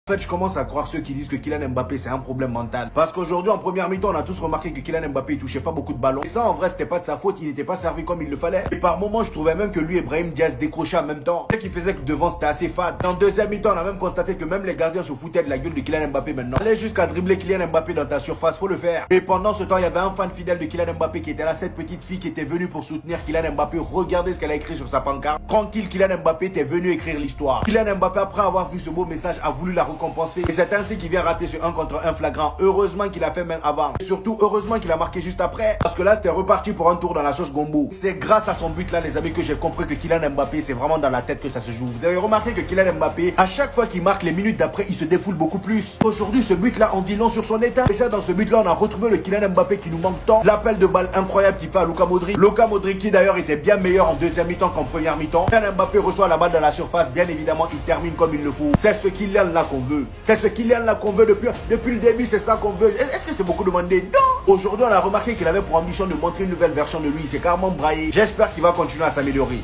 En fait, je commence à croire ceux qui disent que Kylian Mbappé c'est un problème mental. Parce qu'aujourd'hui, en première mi-temps, on a tous remarqué que Kylian Mbappé il touchait pas beaucoup de ballons. Et ça, en vrai, c'était pas de sa faute, il n'était pas servi comme il le fallait. Et par moments, je trouvais même que lui et Brahim Diaz décrochaient en même temps. Ce qui faisait que devant, c'était assez fade. En deuxième mi-temps, on a même constaté que même les gardiens se foutaient de la gueule de Kylian Mbappé maintenant. Aller jusqu'à dribbler Kylian Mbappé dans ta surface, faut le faire. Et pendant ce temps, il y avait un fan fidèle de Kylian Mbappé qui était là, cette petite fille qui était venue pour soutenir Kylian Mbappé. Regardez ce qu'elle a écrit sur sa pancarte. Tranquille, Kylian Mbappé était venu écrire l'histoire. Kylian Mbappé, après avoir vu ce beau message, a voulu la récompenser. Et c'est ainsi qu'il vient rater ce 1 contre 1 flagrant. Heureusement qu'il a fait même avant. Et surtout, heureusement qu'il a marqué juste après. Parce que là, c'était reparti pour un tour dans la sauce gombo. C'est grâce à son but là, les amis, que j'ai compris que Kylian Mbappé, c'est vraiment dans la tête que ça se joue. Vous avez remarqué que Kylian Mbappé, à chaque fois qu'il marque, les minutes d'après, il se défoule beaucoup plus. Aujourd'hui, ce but là, on dit non sur son état. Déjà, dans ce but là, on a retrouvé le Kylian Mbappé qui nous manque tant. L'appel de balle incroyable qu'il fait à Luka Modric. Luka Modric qui d'ailleurs était bien meilleur en deuxième mi-temps qu'en première mi-temps. Kylian Mbappé reçoit la balle dans la surface. Bien évidemment, il termine comme il le faut. C'est ce Kylian là qu'on veut. C'est ce Kylian là qu'on veut depuis le début, c'est ça qu'on veut. Est-ce que c'est beaucoup demandé? Non. Aujourd'hui, on a remarqué qu'il avait pour ambition de montrer une nouvelle version de lui. Il s'est carrément braillé. J'espère qu'il va continuer à s'améliorer.